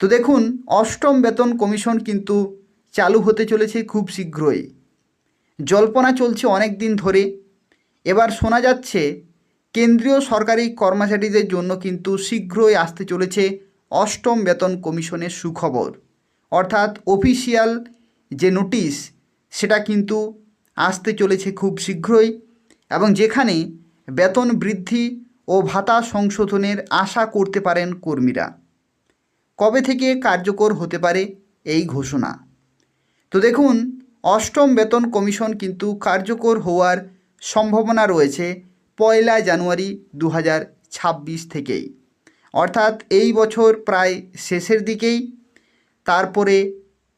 তো দেখুন, অষ্টম বেতন কমিশন কিন্তু চালু হতে চলেছে খুব শীঘ্রই। জল্পনা চলছে অনেক দিন ধরে। এবার শোনা যাচ্ছে কেন্দ্রীয় সরকারি কর্মচারীদের জন্য কিন্তু শীঘ্রই আসতে চলেছে অষ্টম বেতন কমিশনের সুখবর। অর্থাৎ অফিসিয়াল যে নোটিশ সেটা কিন্তু আসতে চলেছে খুব শীঘ্রই, এবং যেখানে বেতন বৃদ্ধি ও ভাতা সংশোধনের আশা করতে পারেন কর্মীরা। কবে থেকে কার্যকর হতে পারে এই ঘোষণা? তো দেখুন, অষ্টম বেতন কমিশন কিন্তু কার্যকর হওয়ার সম্ভাবনা রয়েছে 1 জানুয়ারি 2026 থেকেই। অর্থাৎ এই বছর প্রায় শেষের দিকেই, তারপরে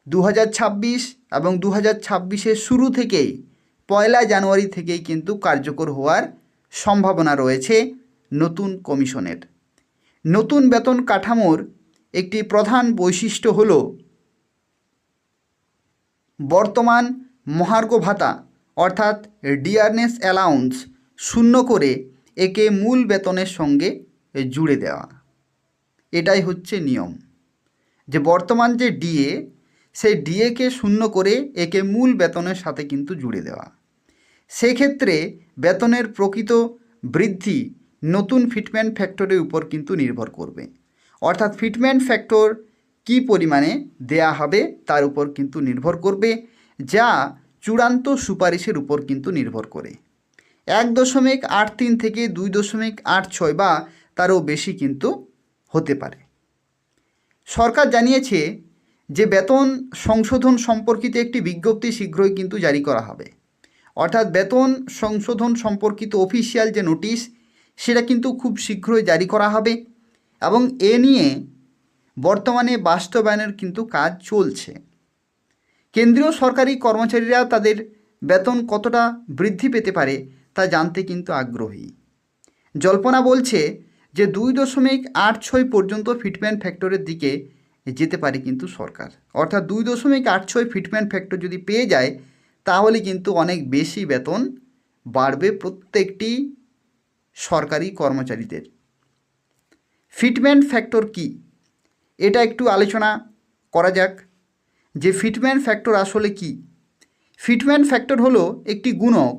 2026 এবং 2026-এর শুরু থেকেই 1 জানুয়ারি থেকেই কিন্তু কার্যকর হওয়ার সম্ভাবনা রয়েছে নতুন কমিশনের। নতুন বেতন কাঠামোর একটি প্রধান বৈশিষ্ট্য হল বর্তমান মহার্ঘ ভাতা অর্থাৎ ডিয়ারনেস অ্যালাউন্স শূন্য করে একে মূল বেতনের সঙ্গে জুড়ে দেওয়া। এটাই হচ্ছে নিয়ম, যে বর্তমান যে ডিএ, সেই ডিএকে শূন্য করে একে মূল বেতনের সাথে কিন্তু জুড়ে দেওয়া। সেক্ষেত্রে বেতনের প্রকৃত বৃদ্ধি নতুন ফিটমেন্ট ফ্যাক্টরের উপর কিন্তু নির্ভর করবে। অর্থাৎ ফিটমেন্ট ফ্যাক্টর কী পরিমাণে দেয়া হবে তার উপর কিন্তু নির্ভর করবে, যা চূড়ান্ত সুপারিশের উপর কিন্তু নির্ভর করে। 1.83 থেকে 2.86 বা তারও বেশি কিন্তু হতে পারে। সরকার জানিয়েছে যে বেতন সংশোধন সম্পর্কিত একটি বিজ্ঞপ্তি শীঘ্রই কিন্তু জারি করা হবে। অর্থাৎ বেতন সংশোধন সম্পর্কিত অফিসিয়াল যে নোটিশ সেটা কিন্তু খুব শীঘ্রই জারি করা হবে, এবং এ নিয়ে বর্তমানে বাস্তবায়নের কিন্তু কাজ চলছে। কেন্দ্রীয় সরকারি কর্মচারীরা তাদের বেতন কতটা বৃদ্ধি পেতে পারে তা জানতে কিন্তু আগ্রহী। জল্পনা বলছে যে 2.86 পর্যন্ত ফিটমেন্ট ফ্যাক্টরের দিকে যেতে পারে কিন্তু সরকার। অর্থাৎ 2.86 ফিটমেন্ট ফ্যাক্টর যদি পেয়ে যায় তাহলে কিন্তু অনেক বেশি বেতন বাড়বে প্রত্যেকটি সরকারি কর্মচারীদের। ফিটমেন্ট ফ্যাক্টর কি, এটা একটু আলোচনা করা যাক যে ফিটমেন্ট ফ্যাক্টর আসলে কি। ফিটমেন্ট ফ্যাক্টর হলো একটি গুণক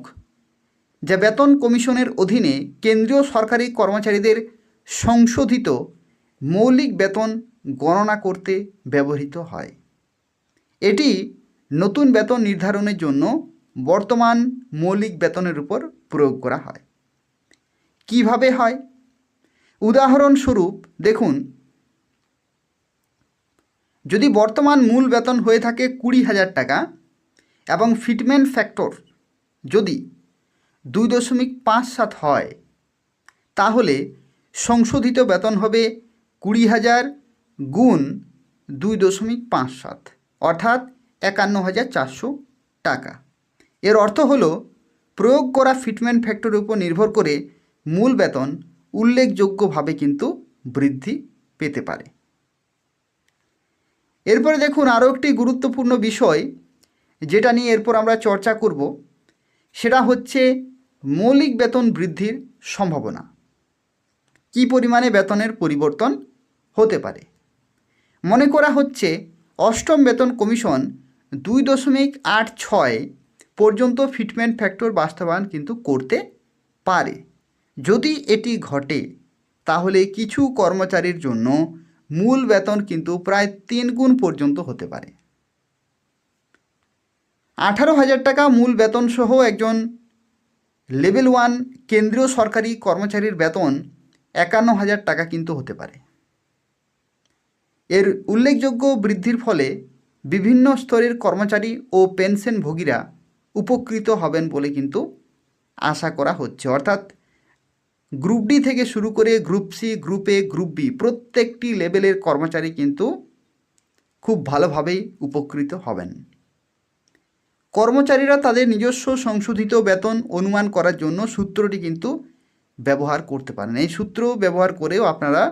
যা বেতন কমিশনের অধীনে কেন্দ্রীয় সরকারি কর্মচারীদের সংশোধিত মৌলিক বেতন গণনা করতে ব্যবহৃত হয়। এটি নতুন বেতন নির্ধারণের জন্য বর্তমান মৌলিক বেতনের উপর প্রয়োগ করা হয়। কিভাবে হয়? উদাহরণস্বরূপ দেখুন, যদি বর্তমান মূল বেতন হয়ে থাকে 20,000 টাকা এবং ফিটমেন্ট ফ্যাক্টর যদি 2.57 হয়, তাহলে সংশোধিত বেতন হবে 20,000 গুণ 2.57 অর্থাৎ 51,400 টাকা। এর অর্থ হলো প্রয়োগ করা ফিটমেন্ট ফ্যাক্টরের উপর নির্ভর করে মূল বেতন উল্লেখযোগ্যভাবে কিন্তু বৃদ্ধি পেতে পারে। এরপরে দেখুন, আরও একটি গুরুত্বপূর্ণ বিষয় যেটা নিয়ে এরপর আমরা চর্চা করব, সেটা হচ্ছে মৌলিক বেতন বৃদ্ধির সম্ভাবনা। কী পরিমাণে বেতনের পরিবর্তন হতে পারে? মনে করা হচ্ছে অষ্টম বেতন কমিশন 2.86 পর্যন্ত ফিটমেন্ট ফ্যাক্টর বাস্তবায়ন কিন্তু করতে পারে। যদি এটি ঘটে তাহলে কিছু কর্মচারীর জন্য মূল বেতন কিন্তু প্রায় 3 গুণ পর্যন্ত হতে পারে। 18,000 টাকা মূল বেতন সহ একজন লেভেল 1 কেন্দ্রীয় সরকারি কর্মচারীর বেতন 51,000 টাকা কিন্তু হতে পারে। এর উল্লেখযোগ্য বৃদ্ধির ফলে বিভিন্ন স্তরের কর্মচারী ও পেনশনভোগীরা উপকৃত হবেন বলে কিন্তু আশা করা হচ্ছে। অর্থাৎ গ্রুপ ডি থেকে শুরু করে group C, group A, group B প্রত্যেকটি লেভেলের কর্মচারী কিন্তু খুব ভালোভাবেই উপকৃত হবেন। কর্মচারীরা তাদের নিজস্ব সংশোধিত বেতন অনুমান করার জন্য সূত্রটি কিন্তু ব্যবহার করতে পারেন। এই সূত্র ব্যবহার করেও আপনারা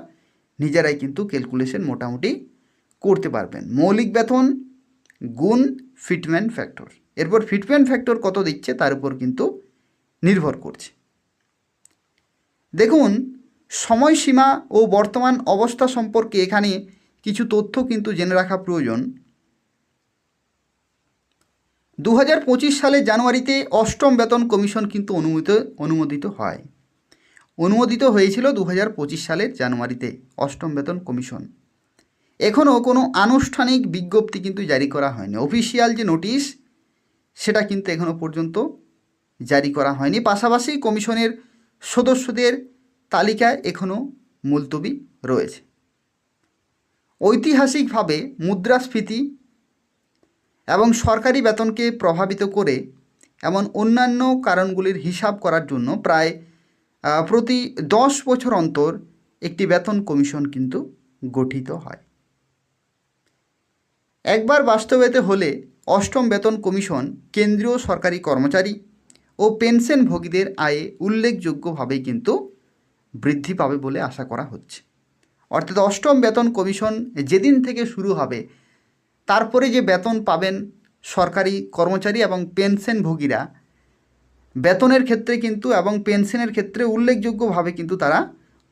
নিজেরাই কিন্তু ক্যালকুলেশন মোটামুটি করতে পারবেন। মৌলিক বেতন গুণ ফিটমেন্ট ফ্যাক্টর, এরপর ফিটমেন্ট ফ্যাক্টর কত দিচ্ছে তার উপর কিন্তু নির্ভর করছে। দেখুন, সময়সীমা ও বর্তমান অবস্থা সম্পর্কে এখানে কিছু তথ্য কিন্তু জেনে রাখা প্রয়োজন। 2025 সালের জানুয়ারিতে অষ্টম বেতন কমিশন কিন্তু অনুমোদিত হয়। অনুমোদিত হয়েছিল 2025 সালের জানুয়ারিতে অষ্টম বেতন কমিশন। এখনও কোনো আনুষ্ঠানিক বিজ্ঞপ্তি কিন্তু জারি করা হয়নি। অফিসিয়াল যে নোটিশ সেটা কিন্তু এখনও পর্যন্ত জারি করা হয়নি। পাশাপাশি কমিশনের সদস্যদের তালিকায় এখনও মুলতবি রয়েছে। ঐতিহাসিকভাবে মুদ্রাস্ফীতি এবং সরকারি বেতনকে প্রভাবিত করে এমন অন্যান্য কারণগুলির হিসাব করার জন্য প্রায় প্রতি 10 বছর অন্তর একটি বেতন কমিশন কিন্তু গঠিত হয়। একবার বাস্তবায়িত হলে অষ্টম বেতন কমিশন কেন্দ্রীয় সরকারি কর্মচারী ও পেনশনভোগীদের আয়ে উল্লেখযোগ্যভাবে কিন্তু বৃদ্ধি পাবে বলে আশা করা হচ্ছে। অর্থাৎ অষ্টম বেতন কমিশন যেদিন থেকে শুরু হবে তারপরে যে বেতন পাবেন সরকারি কর্মচারী এবং পেনশনভোগীরা, বেতনের ক্ষেত্রে কিন্তু এবং পেনশনের ক্ষেত্রে উল্লেখযোগ্যভাবে কিন্তু তারা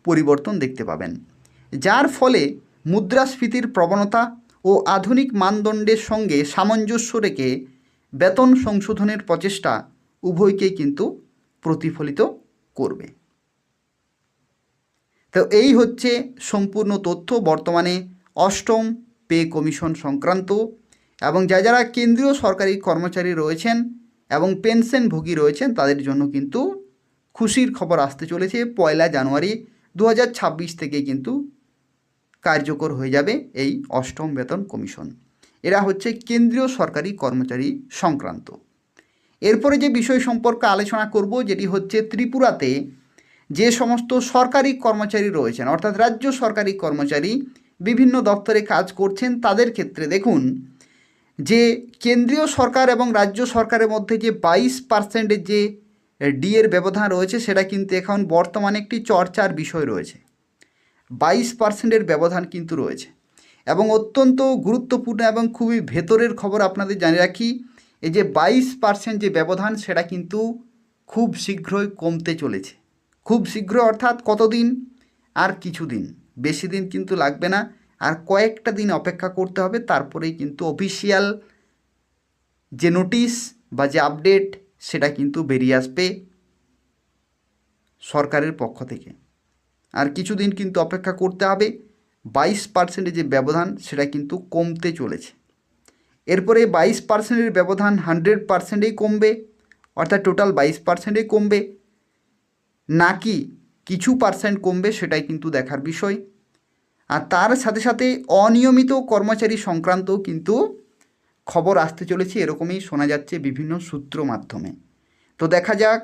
পরিবর্তন দেখতে পাবেন, যার ফলে মুদ্রাস্ফীতির প্রবণতা ও আধুনিক মানদণ্ডের সঙ্গে সামঞ্জস্য রেখে বেতন সংশোধনের প্রচেষ্টা উভয়কেই কিন্তু প্রতিফলিত করবে। তো এই হচ্ছে সম্পূর্ণ তথ্য বর্তমানে অষ্টম পে কমিশন সংক্রান্ত, এবং যারা কেন্দ্রীয় সরকারি কর্মচারী রয়েছেন এবং পেনশনভোগী রয়েছেন তাদের জন্য কিন্তু খুশির খবর আসতে চলেছে। 1 জানুয়ারি 2026 থেকে কিন্তু কার্যকর হয়ে যাবে এই অষ্টম বেতন কমিশন। এরা হচ্ছে কেন্দ্রীয় সরকারি কর্মচারী সংক্রান্ত। এরপরে যে বিষয় সম্পর্কে আলোচনা করব যেটি হচ্ছে ত্রিপুরাতে যে সমস্ত সরকারি কর্মচারী রয়েছেন, অর্থাৎ রাজ্য সরকারি কর্মচারী বিভিন্ন দপ্তরে কাজ করছেন, তাদের ক্ষেত্রে দেখুন যে কেন্দ্রীয় সরকার এবং রাজ্য সরকারের মধ্যে যে 22% যে ডিএর ব্যবধান রয়েছে সেটা কিন্তু এখন বর্তমানে একটি চর্চার বিষয় রয়েছে। 22% ব্যবধান কিন্তু রয়েছে, এবং অত্যন্ত গুরুত্বপূর্ণ এবং খুবই ভেতরের খবর আপনাদের জানিয়ে রাখি, এই যে 22% যে ব্যবধান সেটা কিন্তু খুব শীঘ্রই কমতে চলেছে। খুব শীঘ্র অর্থাৎ কতদিন? আর কিছুদিন, বেশি দিন কিন্তু লাগবে না, আর কয়েকটা দিন অপেক্ষা করতে হবে, তারপরেই কিন্তু অফিসিয়াল যে নোটিশ বা যে আপডেট সেটা কিন্তু বেরিয়ে আসবে সরকারের পক্ষ থেকে। আর কিছুদিন কিন্তু অপেক্ষা করতে হবে। 22% যে ব্যবধান সেটা কিন্তু কমতে চলেছে। এরপরে 22%-এর ব্যবধান 100%-এই কমবে, অর্থাৎ টোটাল 22%-এই কমবে, নাকি কিছু পার্সেন্ট কমবে সেটাই কিন্তু দেখার বিষয়। আর তার সাথে সাথে অনিয়মিত কর্মচারী সংক্রান্তও কিন্তু খবর আসতে চলেছে, এরকমই শোনা যাচ্ছে বিভিন্ন সূত্র মাধ্যমে। তো দেখা যাক